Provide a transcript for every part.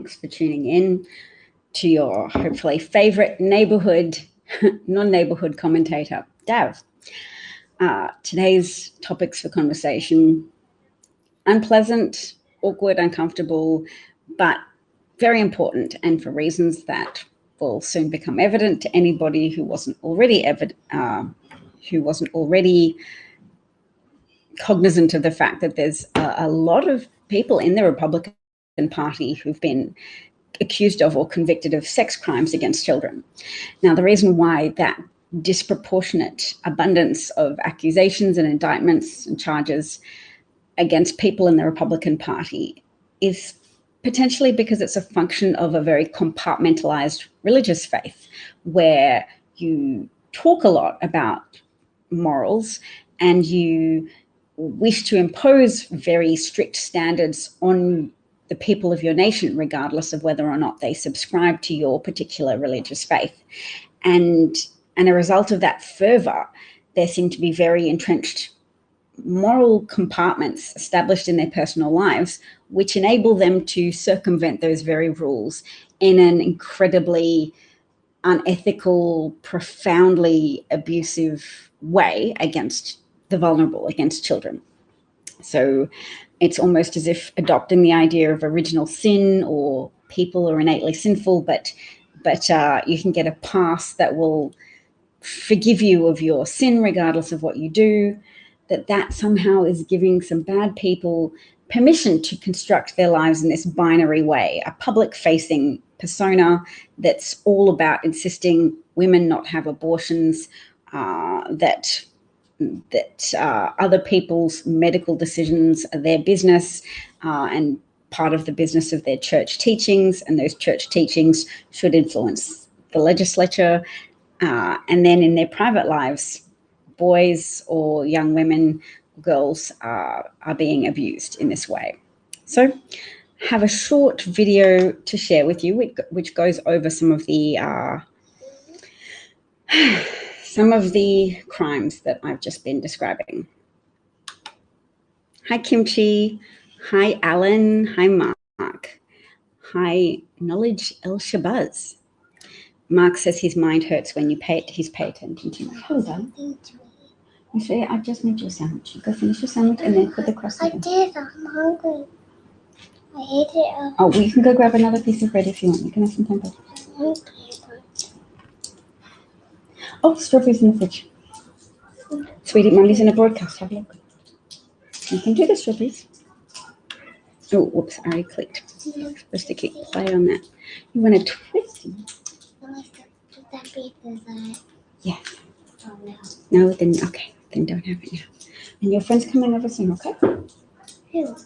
Thanks for tuning in to your hopefully favorite non-neighborhood commentator, Dav. Today's topics for conversation: unpleasant, awkward, uncomfortable, but very important, and for reasons that will soon become evident to anybody who wasn't already cognizant of the fact that there's a lot of people in the Republican Party who've been accused of or convicted of sex crimes against children. Now, the reason why that disproportionate abundance of accusations and indictments and charges against people in the Republican Party is potentially because it's a function of a very compartmentalized religious faith, where you talk a lot about morals and you wish to impose very strict standards on the people of your nation, regardless of whether or not they subscribe to your particular religious faith. And a result of that fervor, there seem to be very entrenched moral compartments established in their personal lives, which enable them to circumvent those very rules in an incredibly unethical, profoundly abusive way against the vulnerable, against children. So it's almost as if adopting the idea of original sin, or people are innately sinful, but you can get a pass that will forgive you of your sin regardless of what you do, that somehow is giving some bad people permission to construct their lives in this binary way, a public-facing persona that's all about insisting women not have abortions, that other people's medical decisions are their business, and part of the business of their church teachings, and those church teachings should influence the legislature. And then in their private lives, boys or young women, girls are being abused in this way. So I have a short video to share with you, which goes over some of the crimes that I've just been describing. Hi, Kimchi. Hi, Alan. Hi, Mark. Hi, Knowledge El Shabazz. Mark says his mind hurts when he's pay attention to me. Hold on. You see, I just made you a sandwich. You go finish your sandwich and then put the crust in. I did. I'm hungry. I ate it. Oh, well, you can go grab another piece of bread if you want. You can have some pancakes. Oh, strawberries in the fridge. Sweetie, Mommy's in a broadcast. Have a look. You can do the strawberries. Oh, whoops, I already clicked. I'm supposed to keep play on that. You want to twist them? Would that be dessert? Yes. Oh, no. No, then okay. Then don't have it now. And your friend's coming over soon, okay? Who? Ellen.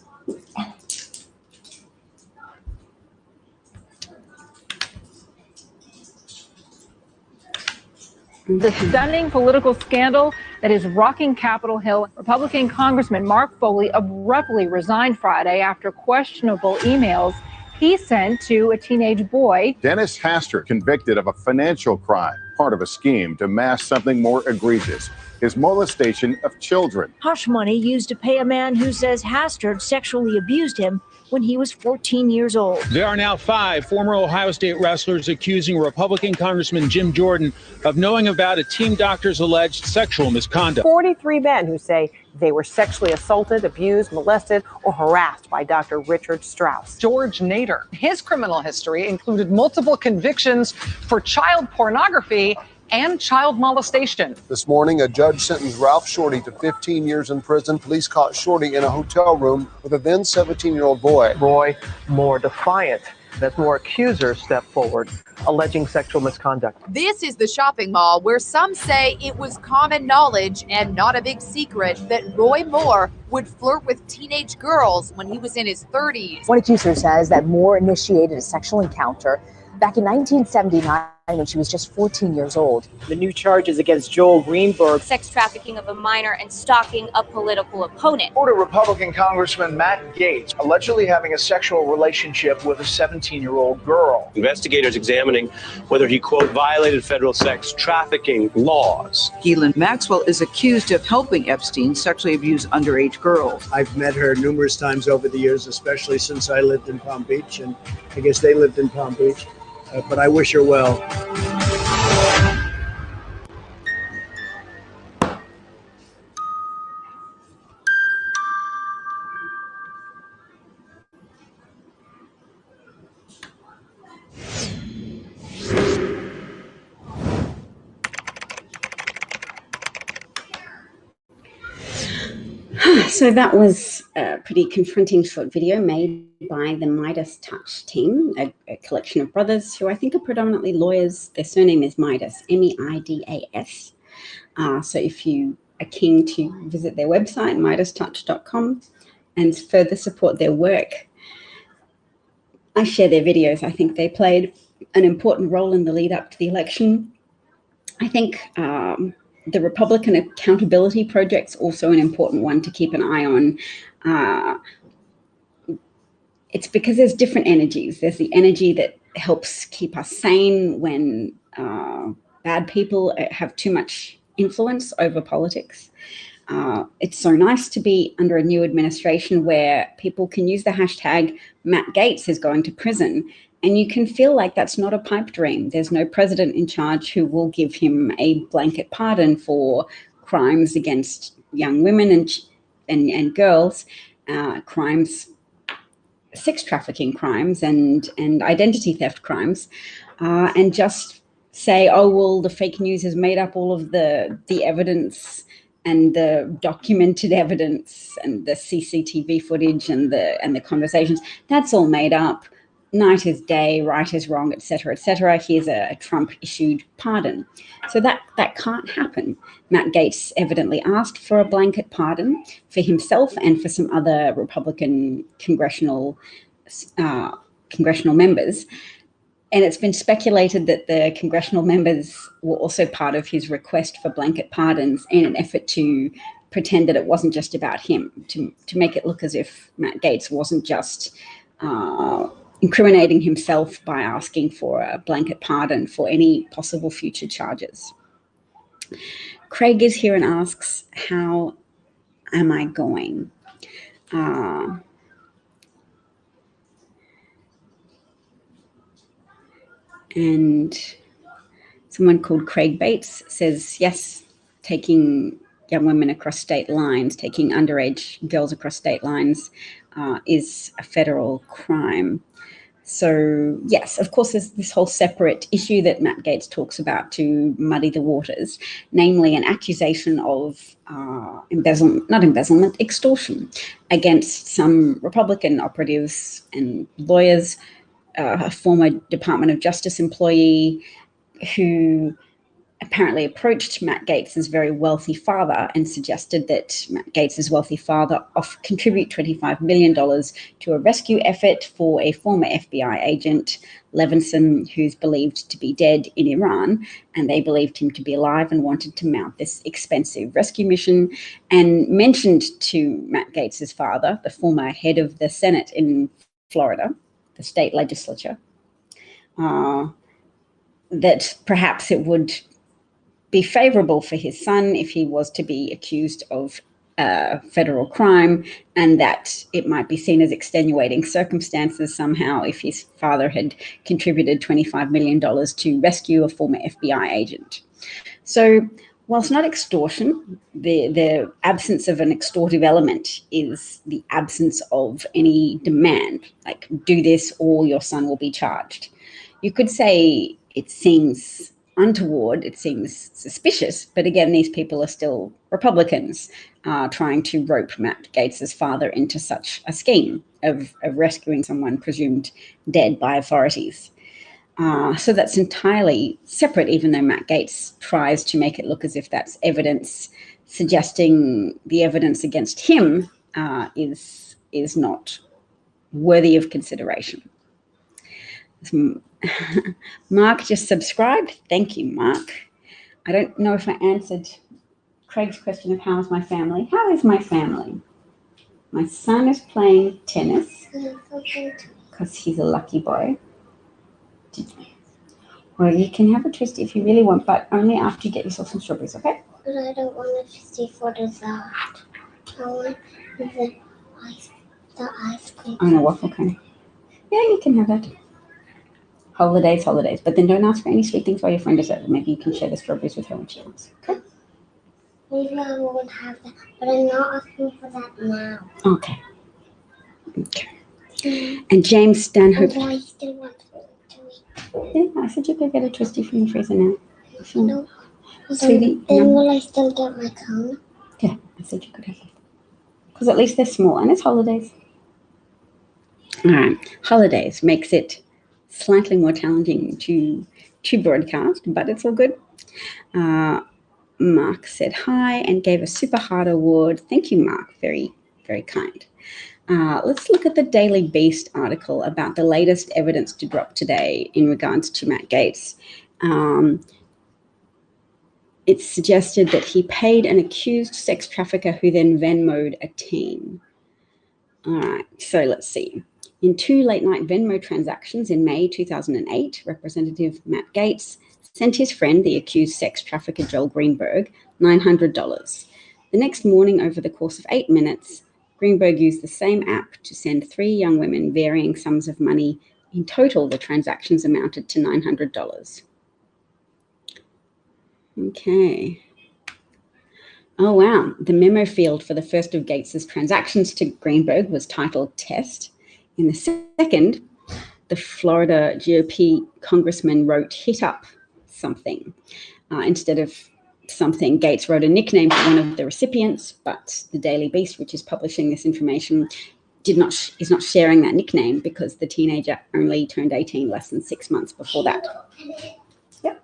The stunning political scandal that is rocking Capitol Hill. Republican Congressman Mark Foley abruptly resigned Friday after questionable emails he sent to a teenage boy. Dennis Hastert convicted of a financial crime, part of a scheme to mask something more egregious: his molestation of children. Hush money used to pay a man who says Hastert sexually abused him when he was 14 years old. There are now 5 former Ohio State wrestlers accusing Republican Congressman Jim Jordan of knowing about a team doctor's alleged sexual misconduct. 43 men who say they were sexually assaulted, abused, molested, or harassed by Dr. Richard Strauss. George Nader. His criminal history included multiple convictions for child pornography and child molestation. This morning, a judge sentenced Ralph Shorty to 15 years in prison. Police caught Shorty in a hotel room with a then 17-year-old boy. Roy, more defiant as more accusers step forward, alleging sexual misconduct. This is the shopping mall where some say it was common knowledge and not a big secret that Roy Moore would flirt with teenage girls when he was in his 30s. One accuser says that Moore initiated a sexual encounter back in 1979 when she was just 14 years old. The new charges against Joel Greenberg, sex trafficking of a minor and stalking a political opponent. Florida Republican Congressman Matt Gaetz allegedly having a sexual relationship with a 17-year-old girl. Investigators examining whether he, quote, violated federal sex trafficking laws. Ghislaine Maxwell is accused of helping Epstein sexually abuse underage girls. I've met her numerous times over the years, especially since I lived in Palm Beach, and I guess they lived in Palm Beach. But I wish her well. So that was a pretty confronting short video made by the Midas Touch team, a collection of brothers who I think are predominantly lawyers. Their surname is Midas, M-E-I-D-A-S. So if you are keen to visit their website, midastouch.com, and further support their work, I share their videos. I think they played an important role in the lead up to the election. I think the Republican Accountability Project's also an important one to keep an eye on. It's because there's different energies. There's the energy that helps keep us sane when bad people have too much influence over politics. It's so nice to be under a new administration where people can use the hashtag Matt Gaetz is going to prison, and you can feel like that's not a pipe dream. There's no president in charge who will give him a blanket pardon for crimes against young women and girls, crimes, sex trafficking crimes and identity theft crimes, and just say, oh, well, the fake news has made up all of the evidence and the documented evidence and the CCTV footage and the conversations. That's all made up. Night is day, right is wrong, etc., etc. Here's a Trump-issued pardon. So that can't happen. Matt Gaetz evidently asked for a blanket pardon for himself and for some other Republican congressional members. And it's been speculated that the congressional members were also part of his request for blanket pardons in an effort to pretend that it wasn't just about him, to make it look as if Matt Gaetz wasn't just incriminating himself by asking for a blanket pardon for any possible future charges. Craig is here and asks, how am I going? And someone called Craig Bates says, yes, taking young women across state lines, taking underage girls across state lines is a federal crime. So yes, of course, there's this whole separate issue that Matt Gaetz talks about to muddy the waters, namely an accusation of extortion against some Republican operatives and lawyers, a former Department of Justice employee who apparently approached Matt Gaetz's very wealthy father and suggested that Matt Gaetz's wealthy father contribute $25 million to a rescue effort for a former FBI agent, Levinson, who's believed to be dead in Iran, and they believed him to be alive and wanted to mount this expensive rescue mission, and mentioned to Matt Gaetz's father, the former head of the Senate in Florida, the state legislature, that perhaps it would be favorable for his son if he was to be accused of a federal crime, and that it might be seen as extenuating circumstances somehow if his father had contributed $25 million to rescue a former FBI agent. So whilst not extortion, the absence of an extortive element is the absence of any demand, like do this or your son will be charged. You could say it seems untoward, it seems suspicious, but again, these people are still Republicans trying to rope Matt Gaetz's father into such a scheme of rescuing someone presumed dead by authorities. So that's entirely separate, even though Matt Gaetz tries to make it look as if that's evidence suggesting the evidence against him is not worthy of consideration. Mark just subscribed. Thank you, Mark. I don't know if I answered Craig's question of how is my family. How is my family? My son is playing tennis because he's a lucky boy. Well, you can have a twist if you really want, but only after you get yourself some strawberries, okay? But I don't want a twisty for dessert. I want the ice cream. On a waffle cone. Yeah, you can have that. Holidays. But then don't ask for any sweet things while your friend is over. Maybe you can share the strawberries with her when she wants. Okay? Maybe I won't have that, but I'm not asking for that now. Okay. And James Stanhope. And I still want to eat. Yeah, I said you could get a twisty from the freezer now. No. Sweetie. Then will I still get my cone? Yeah, I said you could have it. Because at least they're small and it's holidays. All right. Holidays makes it slightly more challenging to broadcast, but it's all good. Mark said hi and gave a super hard award. Thank you, Mark. Very, very kind. Let's look at the Daily Beast article about the latest evidence to drop today in regards to Matt Gaetz. It suggested that he paid an accused sex trafficker who then Venmo'd a teen. All right, so let's see. In 2 late-night Venmo transactions in May 2008, Representative Matt Gaetz sent his friend, the accused sex trafficker Joel Greenberg, $900. The next morning, over the course of 8 minutes, Greenberg used the same app to send 3 young women varying sums of money. In total, the transactions amounted to $900. Okay. Oh, wow. The memo field for the first of Gaetz's transactions to Greenberg was titled Test. In the second, the Florida GOP congressman wrote hit up something. Instead of something, Gaetz wrote a nickname for one of the recipients, but the Daily Beast, which is publishing this information, is not sharing that nickname because the teenager only turned 18 less than 6 months before that. Yep.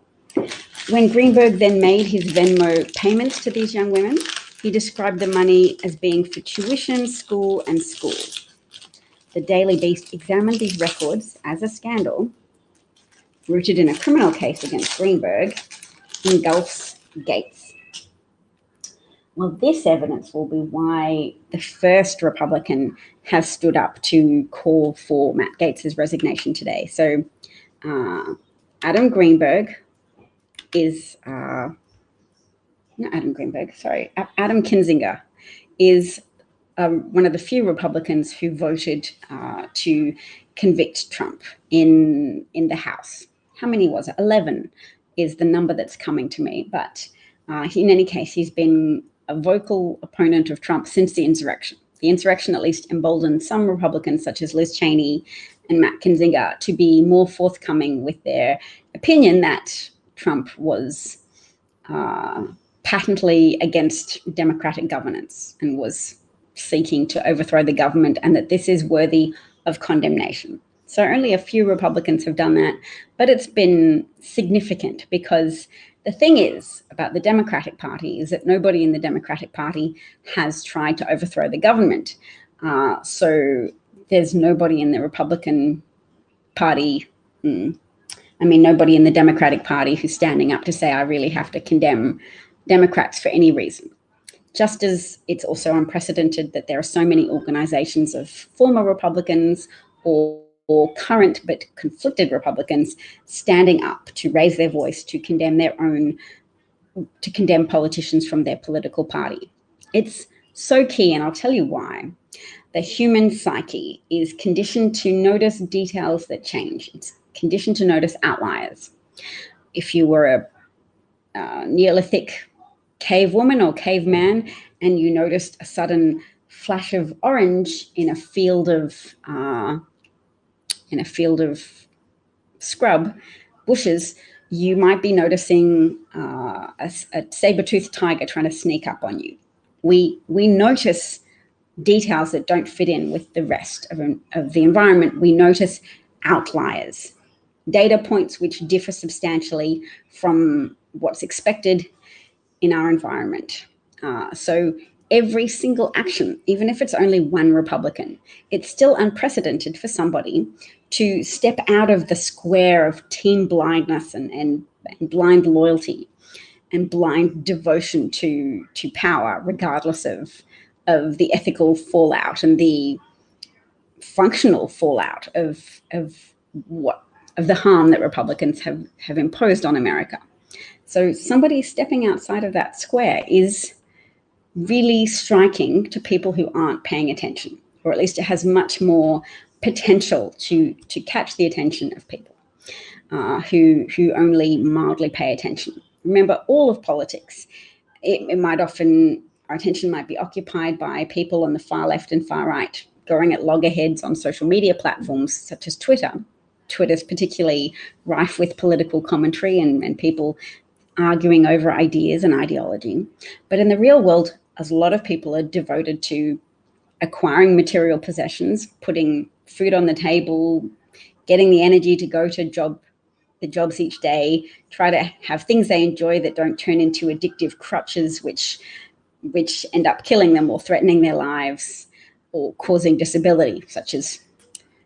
When Greenberg then made his Venmo payments to these young women, he described the money as being for tuition, school, and school. The Daily Beast examined these records as a scandal rooted in a criminal case against Greenberg engulfs Gaetz. Well, this evidence will be why the first Republican has stood up to call for Matt Gaetz's resignation today. So Adam Kinzinger is one of the few Republicans who voted to convict Trump in the House. How many was it? 11 is the number that's coming to me. But in any case, he's been a vocal opponent of Trump since the insurrection. The insurrection at least emboldened some Republicans, such as Liz Cheney and Matt Kinzinger, to be more forthcoming with their opinion that Trump was patently against democratic governance and was seeking to overthrow the government, and that this is worthy of condemnation. So only a few Republicans have done that, but it's been significant because the thing is about the Democratic Party is that nobody in the Democratic Party has tried to overthrow the government. So there's nobody in the Republican Party, nobody in the Democratic Party who's standing up to say, I really have to condemn Democrats for any reason. Just as it's also unprecedented that there are so many organizations of former Republicans or current but conflicted Republicans standing up to raise their voice to condemn politicians from their political party. It's so key, and I'll tell you why. The human psyche is conditioned to notice details that change. It's conditioned to notice outliers. If you were a Neolithic cave woman or caveman and you noticed a sudden flash of orange in a field of scrub bushes, you might be noticing a saber-toothed tiger trying to sneak up on you. We notice details that don't fit in with the rest of the environment. We notice outliers, data points which differ substantially from what's expected in our environment. So every single action, even if it's only one Republican, it's still unprecedented for somebody to step out of the square of team blindness and blind loyalty and blind devotion to power, regardless of the ethical fallout and the functional fallout of the harm that Republicans have imposed on America. So somebody stepping outside of that square is really striking to people who aren't paying attention, or at least it has much more potential to catch the attention of people who only mildly pay attention. Remember, all of politics, our attention might be occupied by people on the far left and far right, going at loggerheads on social media platforms such as Twitter. Twitter's particularly rife with political commentary and people arguing over ideas and ideology. But in the real world, a lot of people are devoted to acquiring material possessions, putting food on the table, getting the energy to go to the jobs each day, try to have things they enjoy that don't turn into addictive crutches, which end up killing them or threatening their lives or causing disability, such as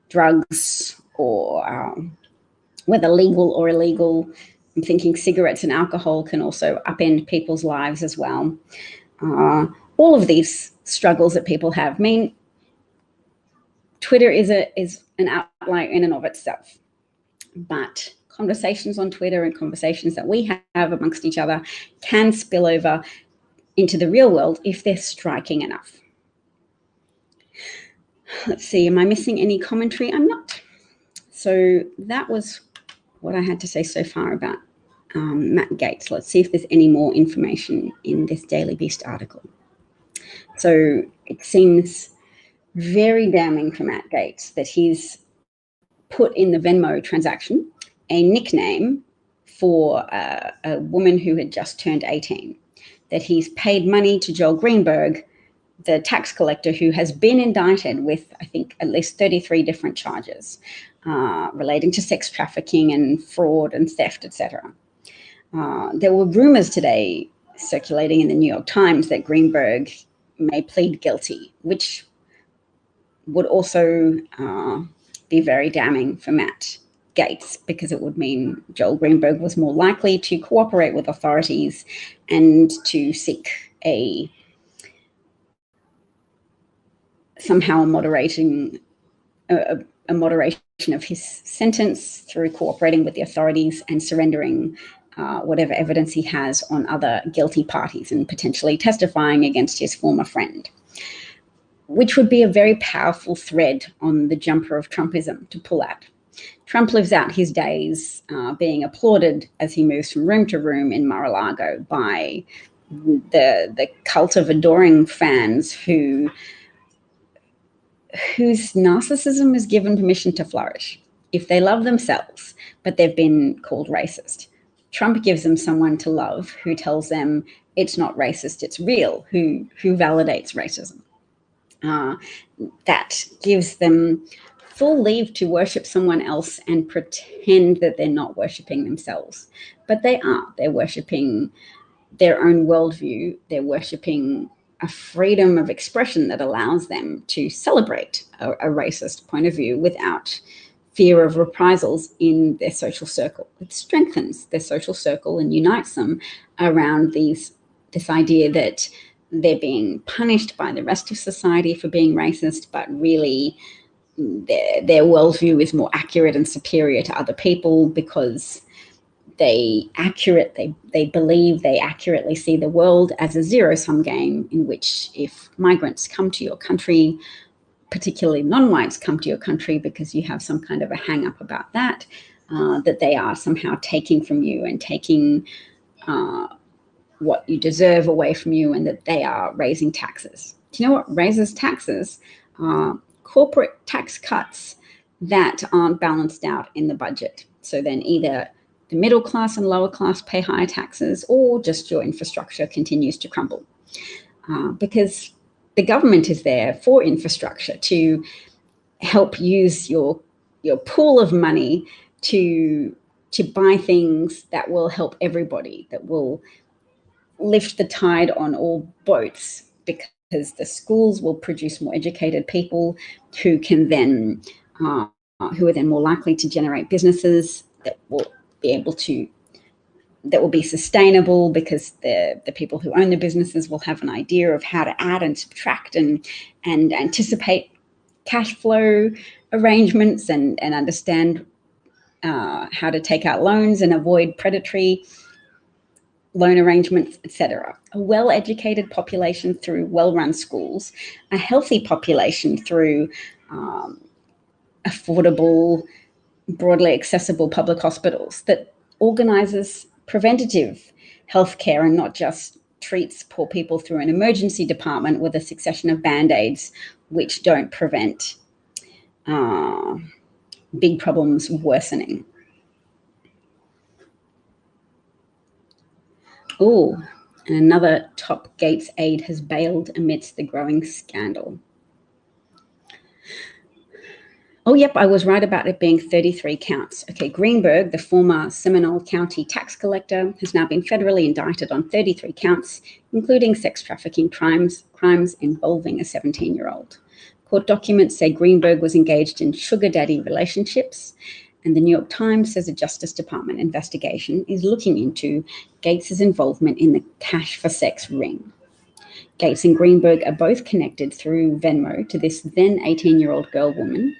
drugs or whether legal or illegal. I'm thinking cigarettes and alcohol can also upend people's lives as well. All of these struggles that people have mean Twitter is an outlier in and of itself. But conversations on Twitter and conversations that we have amongst each other can spill over into the real world if they're striking enough. Let's see, am I missing any commentary? I'm not. So that was what I had to say so far about Matt Gaetz. Let's see if there's any more information in this Daily Beast article. So it seems very damning for Matt Gaetz that he's put in the Venmo transaction a nickname for a woman who had just turned 18, that he's paid money to Joel Greenberg, the tax collector who has been indicted with, I think, at least 33 different charges relating to sex trafficking and fraud and theft, etc. There were rumors today circulating in the New York Times that Greenberg may plead guilty, which would also be very damning for Matt Gaetz, because it would mean Joel Greenberg was more likely to cooperate with authorities and to seek somehow a moderation of his sentence through cooperating with the authorities and surrendering whatever evidence he has on other guilty parties and potentially testifying against his former friend, which would be a very powerful thread on the jumper of Trumpism to pull at. Trump lives out his days being applauded as he moves from room to room in Mar-a-Lago by the cult of adoring fans whose narcissism is given permission to flourish. If they love themselves, but they've been called racist, Trump gives them someone to love who tells them it's not racist, it's real, who validates racism. That gives them full leave to worship someone else and pretend that they're not worshiping themselves. But they are. They're worshiping their own worldview. They're worshiping a freedom of expression that allows them to celebrate a racist point of view without fear of reprisals in their social circle. It strengthens their social circle and unites them around this idea that they're being punished by the rest of society for being racist, but really their worldview is more accurate and superior to other people because they believe they accurately see the world as a zero-sum game in which if migrants come to your country, particularly non-whites come to your country because you have some kind of a hang-up about that, that they are somehow taking from you and taking what you deserve away from you, and that they are raising taxes. Do you know what raises taxes? Corporate tax cuts that aren't balanced out in the budget. So then either the middle class and lower class pay higher taxes, or just your infrastructure continues to crumble. Because the government is there for infrastructure to help use your pool of money to buy things that will help everybody, that will lift the tide on all boats, because the schools will produce more educated people who can then who are then more likely to generate businesses that will be sustainable, because the people who own the businesses will have an idea of how to add and subtract and anticipate cash flow arrangements and understand how to take out loans and avoid predatory loan arrangements, etc. A well-educated population through well-run schools, a healthy population through affordable, broadly accessible public hospitals that organizes preventative healthcare and not just treats poor people through an emergency department with a succession of band-aids which don't prevent big problems worsening. Oh, and another top Gaetz aide has bailed amidst the growing scandal. Oh, yep, I was right about it being 33 counts. Okay, Greenberg, the former Seminole County tax collector, has now been federally indicted on 33 counts, including sex trafficking crimes involving a 17-year-old. Court documents say Greenberg was engaged in sugar daddy relationships, and the New York Times says a Justice Department investigation is looking into Gaetz's involvement in the cash for sex ring. Gaetz and Greenberg are both connected through Venmo to this then 18-year-old woman,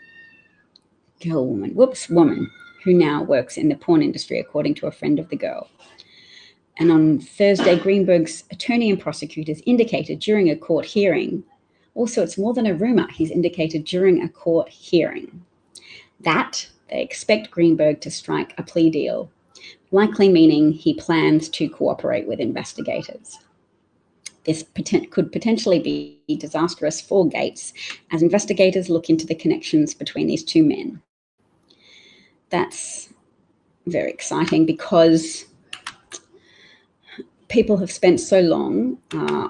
who now works in the porn industry, according to a friend of the girl. And on Thursday, Greenberg's attorney and prosecutors indicated during a court hearing, also it's more than a rumor, he's indicated during a court hearing, that they expect Greenberg to strike a plea deal, likely meaning he plans to cooperate with investigators. This could potentially be disastrous for Gaetz as investigators look into the connections between these two men. That's very exciting because people have spent so long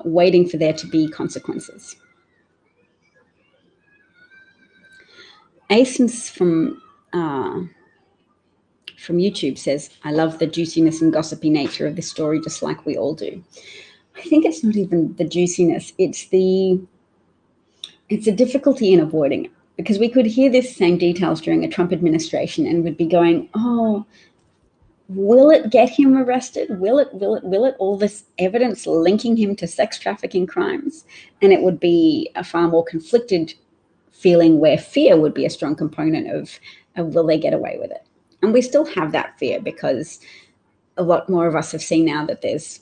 waiting for there to be consequences. Asens from YouTube says, I love the juiciness and gossipy nature of this story, just like we all do. I think it's not even the juiciness, it's a difficulty in avoiding it, because we could hear this same details during a Trump administration and would be going, oh, will it get him arrested? Will it, all this evidence linking him to sex trafficking crimes? And it would be a far more conflicted feeling where fear would be a strong component of will they get away with it? And we still have that fear because a lot more of us have seen now that there's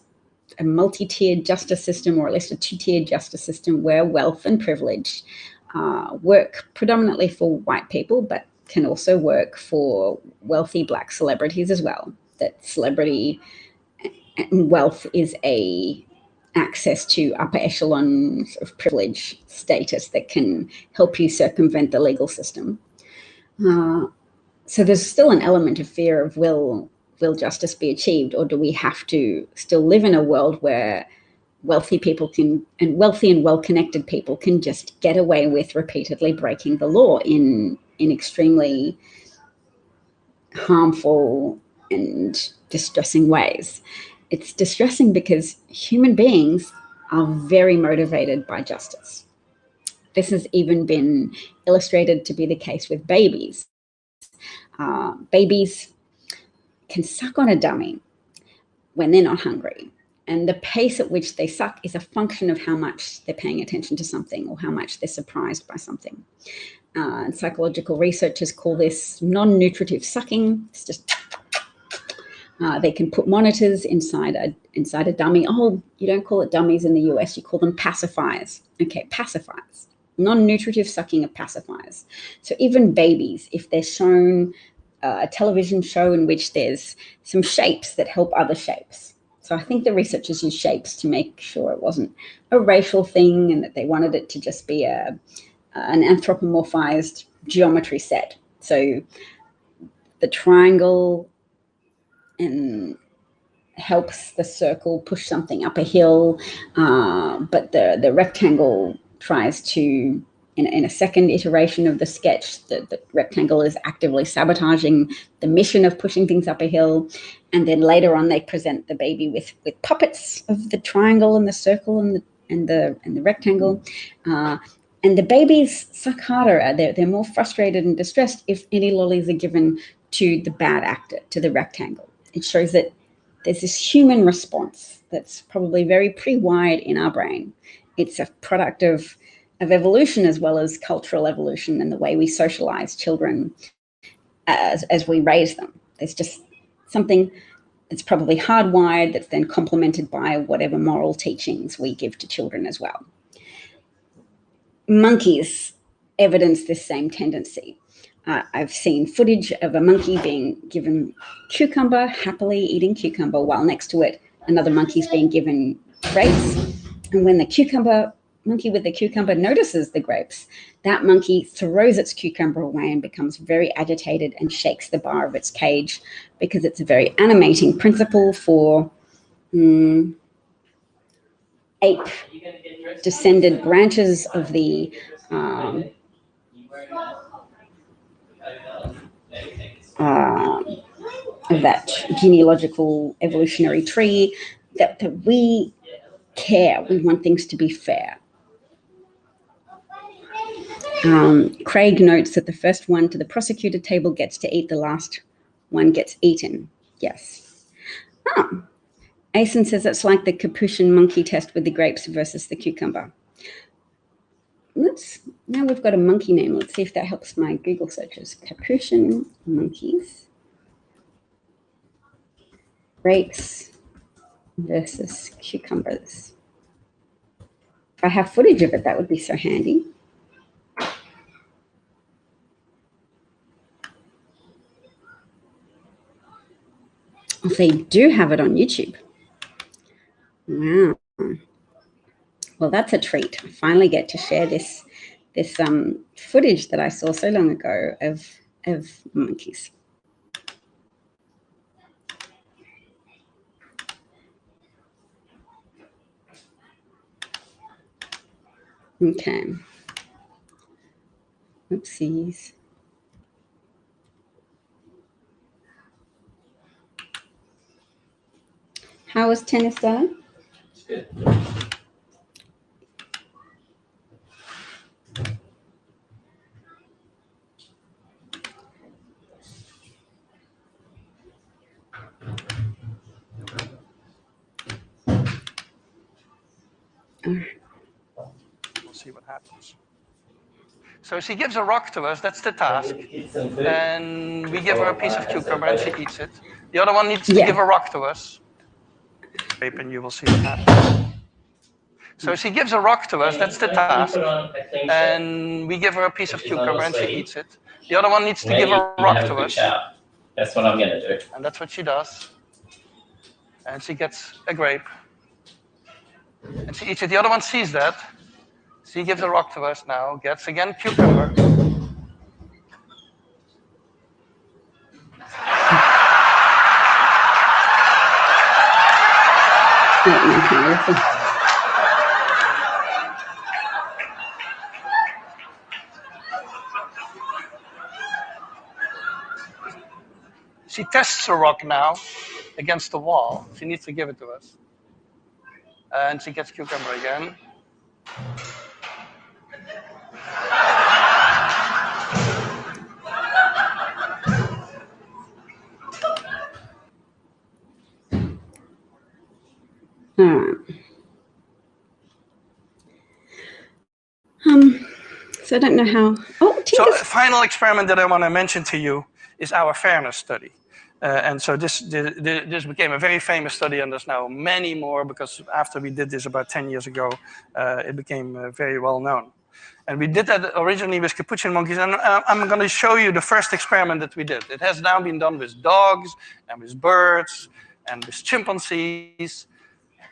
a multi-tiered justice system, or at least a two-tiered justice system, where wealth and privilege work predominantly for white people, but can also work for wealthy Black celebrities as well. That celebrity and wealth is a access to upper echelon sort of privilege status that can help you circumvent the legal system. So there's still an element of fear of will justice be achieved, or do we have to still live in a world where wealthy and well-connected people can just get away with repeatedly breaking the law in extremely harmful and distressing ways? It's distressing because human beings are very motivated by justice. This has even been illustrated to be the case with babies. Babies can suck on a dummy when they're not hungry. And the pace at which they suck is a function of how much they're paying attention to something or how much they're surprised by something. And psychological researchers call this non-nutritive sucking. It's just, they can put monitors inside a dummy. Oh, you don't call it dummies in the US, you call them pacifiers. Okay, pacifiers. Non-nutritive sucking of pacifiers. So even babies, if they're shown a television show in which there's some shapes that help other shapes. So I think the researchers used shapes to make sure it wasn't a racial thing and that they wanted it to just be an anthropomorphized geometry set. So the triangle helps the circle push something up a hill, but the rectangle tries to, in a second iteration of the sketch, the rectangle is actively sabotaging the mission of pushing things up a hill. And then later on, they present the baby with puppets of the triangle and the circle and and the rectangle. And the babies suck harder. They're more frustrated and distressed if any lollies are given to the bad actor, to the rectangle. It shows that there's this human response that's probably very pre-wired in our brain. It's a product of evolution as well as cultural evolution and the way we socialize children as we raise them. There's just something that's probably hardwired that's then complemented by whatever moral teachings we give to children as well. Monkeys evidence this same tendency. I've seen footage of a monkey being given cucumber, happily eating cucumber, while next to it another monkey's being given grapes. And when the monkey with the cucumber notices the grapes, that monkey throws its cucumber away and becomes very agitated and shakes the bar of its cage, because it's a very animating principle for ape descended branches of the of that genealogical evolutionary tree, that we care. We want things to be fair. Craig notes that the first one to the prosecutor table gets to eat, the last one gets eaten. Yes. Asen says it's like the capuchin monkey test with the grapes versus the cucumber. Now we've got a monkey name. Let's see if that helps my Google searches. Capuchin monkeys. Grapes versus cucumbers. If I have footage of it, that would be so handy. They do have it on YouTube. Wow. Well, that's a treat. I finally get to share this footage that I saw so long ago of monkeys. Okay. Oopsies. How was tennis, darling? It's good. We'll see what happens. So she gives a rock to us, that's the task. And we give her a piece of cucumber and she eats it. The other one needs to give a rock to us. And you will see what happens. So she gives a rock to us, that's the task. And we give her a piece of cucumber and she eats it. The other one needs to give a rock to us. That's what I'm going to do. And that's what she does. And she gets a grape. And she eats it. The other one sees that. She gives a rock to us now, gets again cucumber. She tests a rock now against the wall. She needs to give it to us. And she gets cucumber again. All right. So I don't know how. So the final experiment that I want to mention to you is our fairness study. And so this became a very famous study, and there's now many more, because after we did this about 10 years ago, it became very well known. And we did that originally with capuchin monkeys, and I'm going to show you the first experiment that we did. It has now been done with dogs and with birds and with chimpanzees,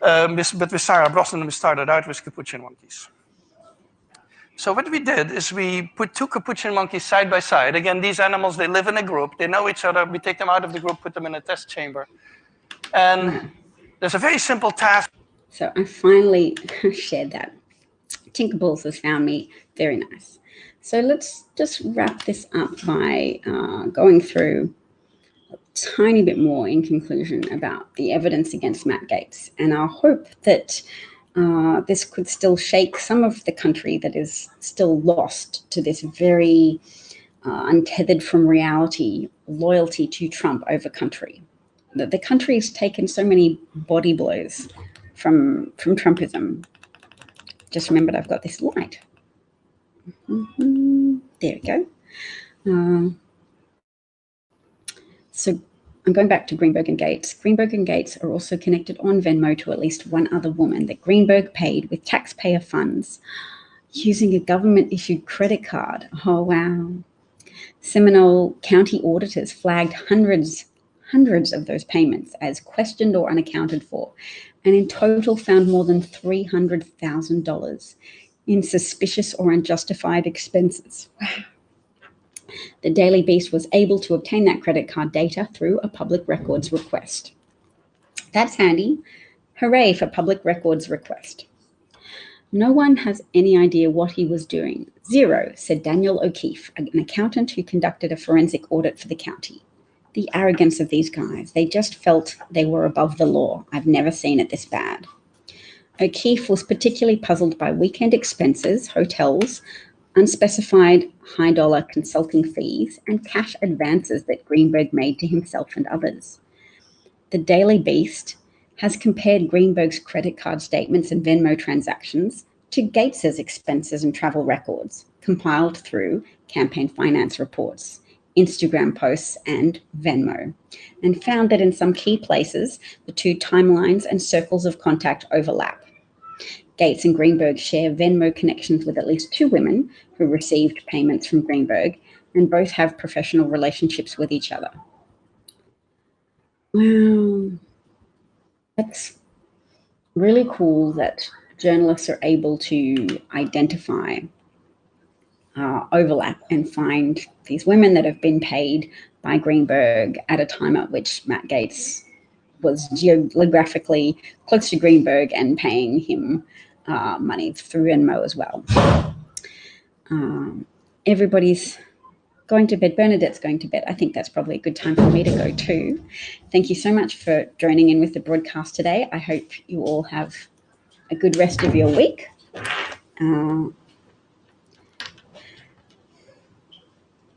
but with Sarah Brosnan we started out with capuchin monkeys. So what we did is we put two capuchin monkeys side by side. Again, these animals, they live in a group. They know each other. We take them out of the group, put them in a test chamber. And there's a very simple task. So I finally shared that. Tinkerballs has found me very nice. So let's just wrap this up by going through a tiny bit more in conclusion about the evidence against Matt Gaetz. And I hope that this could still shake some of the country that is still lost to this very untethered from reality loyalty to Trump over country. The country's taken so many body blows from Trumpism. Just remembered I've got this light. There we go. So I'm going back to Greenberg and Gaetz. Greenberg and Gaetz are also connected on Venmo to at least one other woman that Greenberg paid with taxpayer funds using a government-issued credit card. Oh, wow. Seminole County auditors flagged hundreds of those payments as questioned or unaccounted for, and in total found more than $300,000 in suspicious or unjustified expenses. Wow. The Daily Beast was able to obtain that credit card data through a public records request. That's handy. Hooray for public records request. No one has any idea what he was doing. Zero, said Daniel O'Keefe, an accountant who conducted a forensic audit for the county. The arrogance of these guys. They just felt they were above the law. I've never seen it this bad. O'Keefe was particularly puzzled by weekend expenses, hotels, unspecified high-dollar consulting fees, and cash advances that Greenberg made to himself and others. The Daily Beast has compared Greenberg's credit card statements and Venmo transactions to Gaetz's expenses and travel records, compiled through campaign finance reports, Instagram posts, and Venmo, and found that in some key places, the two timelines and circles of contact overlap. Gaetz and Greenberg share Venmo connections with at least two women who received payments from Greenberg, and both have professional relationships with each other. Wow. That's really cool that journalists are able to identify overlap and find these women that have been paid by Greenberg at a time at which Matt Gaetz was geographically close to Greenberg and paying him money through Venmo as well. Everybody's going to bed. Bernadette's going to bed. I think that's probably a good time for me to go too. Thank you so much for joining in with the broadcast today. I hope you all have a good rest of your week.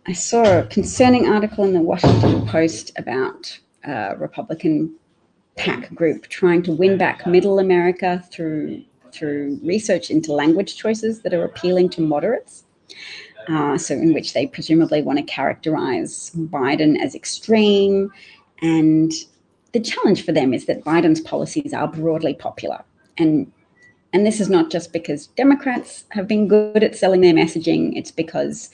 I saw a concerning article in the Washington Post about a Republican PAC group trying to win back Middle America through research into language choices that are appealing to moderates. So in which they presumably want to characterize Biden as extreme. And the challenge for them is that Biden's policies are broadly popular. And this is not just because Democrats have been good at selling their messaging. It's because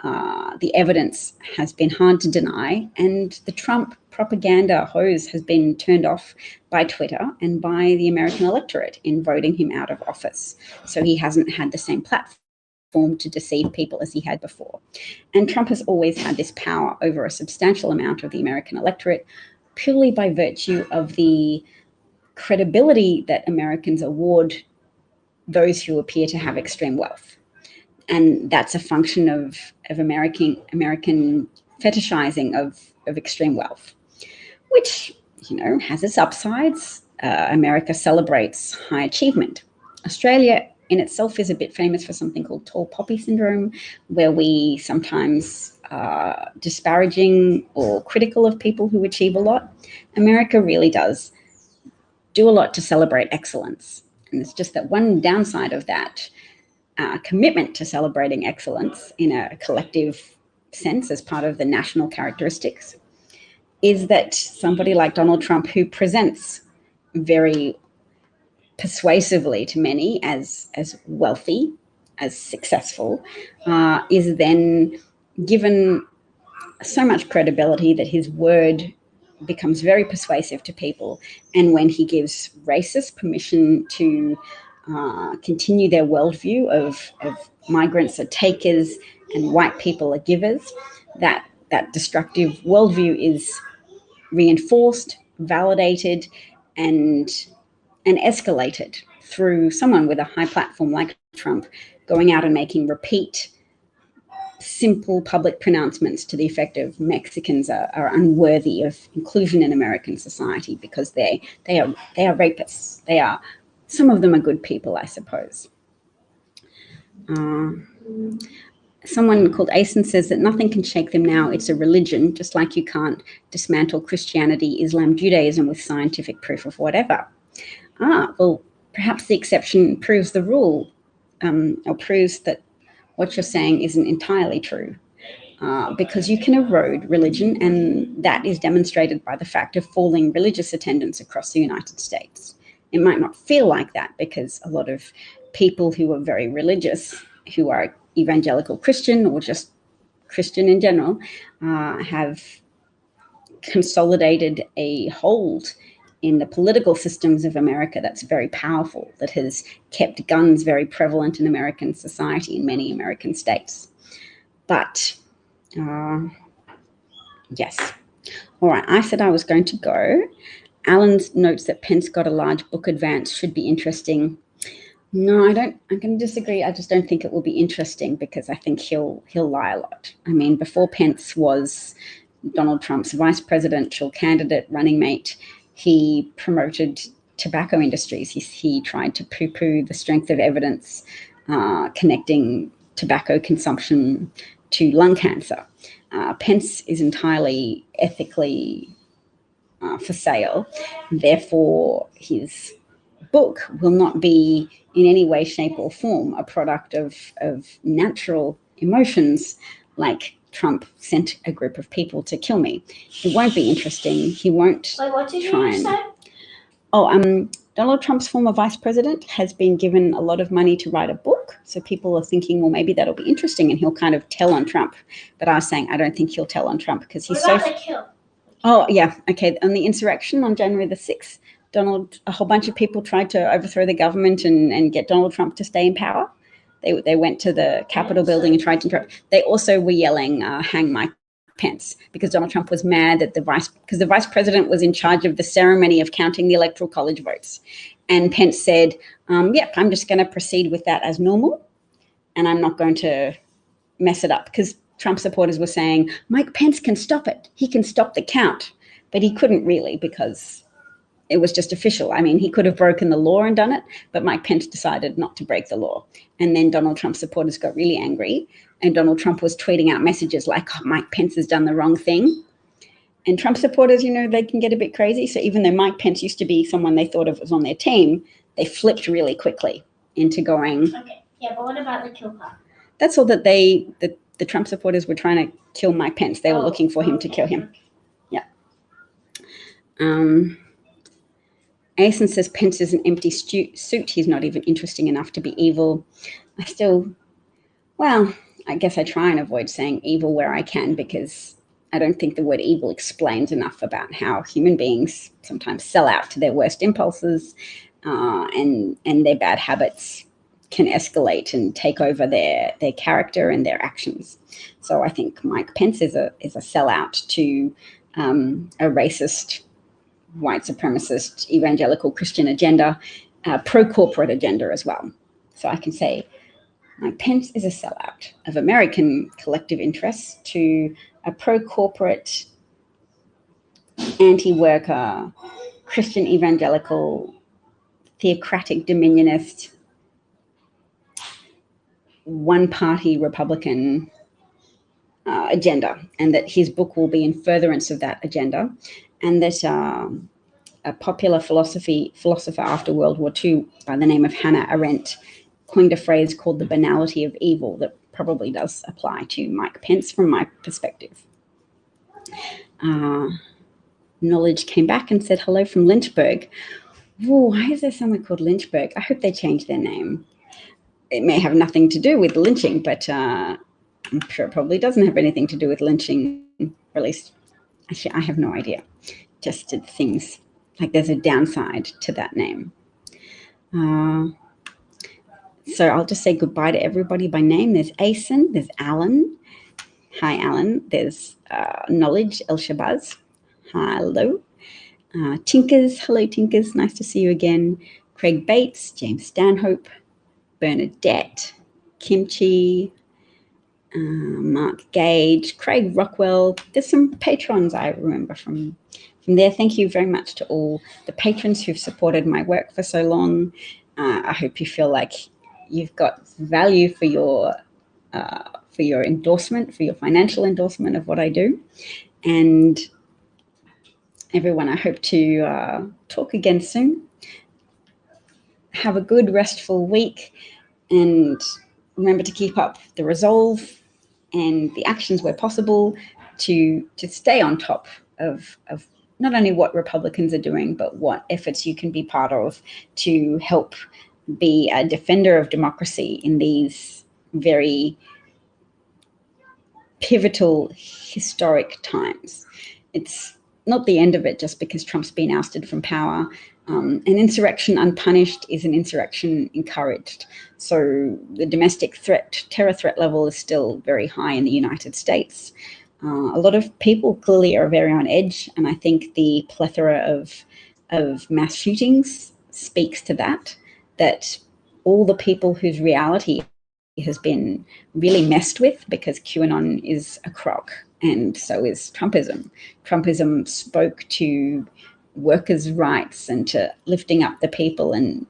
the evidence has been hard to deny, and the Trump propaganda hose has been turned off by Twitter and by the American electorate in voting him out of office. So he hasn't had the same platform to deceive people as he had before. And Trump has always had this power over a substantial amount of the American electorate purely by virtue of the credibility that Americans award those who appear to have extreme wealth. And that's a function of American fetishizing of extreme wealth, which, has its upsides. America celebrates high achievement. Australia in itself is a bit famous for something called tall poppy syndrome, where we sometimes are disparaging or critical of people who achieve a lot. America really does do a lot to celebrate excellence. And it's just that one downside of that commitment to celebrating excellence in a collective sense as part of the national characteristics is that somebody like Donald Trump, who presents very persuasively to many as wealthy, as successful, is then given so much credibility that his word becomes very persuasive to people. And when he gives racists permission to continue their worldview of migrants are takers and white people are givers, that destructive worldview is reinforced, validated, and escalated through someone with a high platform like Trump going out and making repeat simple public pronouncements to the effect of Mexicans are unworthy of inclusion in American society because they are rapists, they are some of them are good people, I suppose. Someone called Asen says that nothing can shake them now. It's a religion, just like you can't dismantle Christianity, Islam, Judaism with scientific proof of whatever. Well, perhaps the exception proves the rule, or proves that what you're saying isn't entirely true. Because you can erode religion, and that is demonstrated by the fact of falling religious attendance across the United States. It might not feel like that because a lot of people who are very religious, who are evangelical Christian or just Christian in general, have consolidated a hold in the political systems of America that's very powerful, that has kept guns very prevalent in American society in many American states. But yes. All right, I said I was going to go. Alan notes that Pence got a large book advance, should be interesting. No, I don't. I'm going to disagree. I just don't think it will be interesting because I think he'll lie a lot. I mean, before Pence was Donald Trump's vice presidential candidate, running mate, he promoted tobacco industries. He tried to poo-poo the strength of evidence connecting tobacco consumption to lung cancer. Pence is entirely ethically for sale. Therefore, his book will not be in any way, shape, or form a product of natural emotions like Trump sent a group of people to kill me. It won't be interesting. He won't what did try you and... say? Donald Trump's former vice president has been given a lot of money to write a book. So people are thinking, well, maybe that'll be interesting and he'll kind of tell on Trump. But I was saying, I don't think he'll tell on Trump because he's What about the kill? Oh, yeah. Okay. On the insurrection on January the 6th, a whole bunch of people tried to overthrow the government and get Donald Trump to stay in power. They went to the Capitol building and tried to interrupt. They also were yelling, hang Mike Pence, because Donald Trump was mad that the vice president was in charge of the ceremony of counting the electoral college votes. And Pence said, yep, I'm just going to proceed with that as normal. And I'm not going to mess it up, because Trump supporters were saying, Mike Pence can stop it. He can stop the count. But he couldn't really, because it was just official. I mean, he could have broken the law and done it, but Mike Pence decided not to break the law. And then Donald Trump supporters got really angry. And Donald Trump was tweeting out messages like, oh, Mike Pence has done the wrong thing. And Trump supporters, they can get a bit crazy. So even though Mike Pence used to be someone they thought of as on their team, they flipped really quickly into going. Okay, yeah, but what about the kill part? That's all that the Trump supporters were trying to kill Mike Pence. They were looking for him to kill him. Yeah. Asen says Pence is an empty suit. He's not even interesting enough to be evil. I guess I try and avoid saying evil where I can, because I don't think the word evil explains enough about how human beings sometimes sell out to their worst impulses, and their bad habits can escalate and take over their character and their actions. So I think Mike Pence is a sellout to a racist, white supremacist, evangelical Christian agenda, pro-corporate agenda as well. So I can say Mike Pence is a sellout of American collective interests to a pro-corporate, anti-worker, Christian evangelical, theocratic dominionist, one-party Republican agenda, and that his book will be in furtherance of that agenda, and that a popular philosopher after World War II by the name of Hannah Arendt coined a phrase called the banality of evil that probably does apply to Mike Pence from my perspective. Knowledge came back and said hello from Lynchburg. Whoa, why is there someone called Lynchburg? I hope they change their name. It may have nothing to do with lynching, but I'm sure it probably doesn't have anything to do with lynching, or at least actually, I have no idea. Just did things like there's a downside to that name. So I'll just say goodbye to everybody by name. There's Asen, there's Alan. Hi, Alan. There's Knowledge, El Shabazz. Hello. Tinkers, hello, Tinkers. Nice to see you again. Craig Bates, James Stanhope, Bernadette, Kimchi, Mark Gage, Craig Rockwell. There's some patrons I remember from there. Thank you very much to all the patrons who've supported my work for so long. I hope you feel like you've got value for your endorsement, for your financial endorsement of what I do. And everyone, I hope to talk again soon. Have a good, restful week, and remember to keep up the resolve and the actions where possible to stay on top of not only what Republicans are doing, but what efforts you can be part of to help be a defender of democracy in these very pivotal, historic times. It's not the end of it just because Trump's been ousted from power. An insurrection unpunished is an insurrection encouraged. So the domestic terror threat level is still very high in the United States. A lot of people clearly are very on edge, and I think the plethora of mass shootings speaks to that all the people whose reality has been really messed with, because QAnon is a crock and so is Trumpism. Trumpism spoke to workers' rights and to lifting up the people and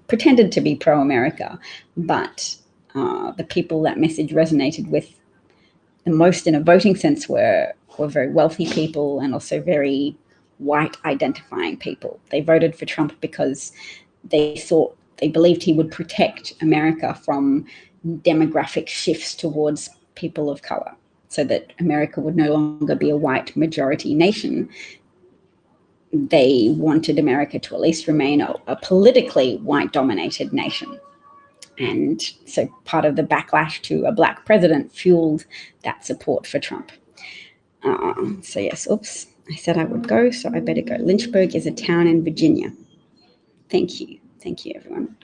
pretended to be pro-America, but the people that message resonated with the most in a voting sense were very wealthy people and also very white identifying people. They voted for Trump because they believed he would protect America from demographic shifts towards people of color, so that America would no longer be a white majority nation. They wanted America to at least remain a politically white-dominated nation. And so part of the backlash to a black president fueled that support for Trump. So yes, oops, I said I would go, so I better go. Lynchburg is a town in Virginia. Thank you, everyone.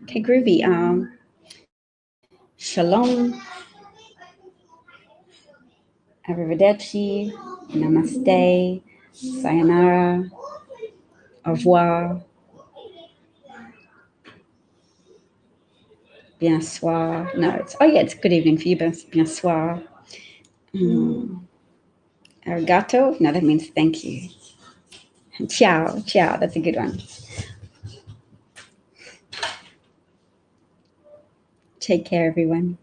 Okay, groovy. Shalom, arrivederci, namaste, sayonara, au revoir, bien soir. No, it's good evening for you, but bien soir. Arigato, no, that means thank you. Ciao, that's a good one. Take care, everyone.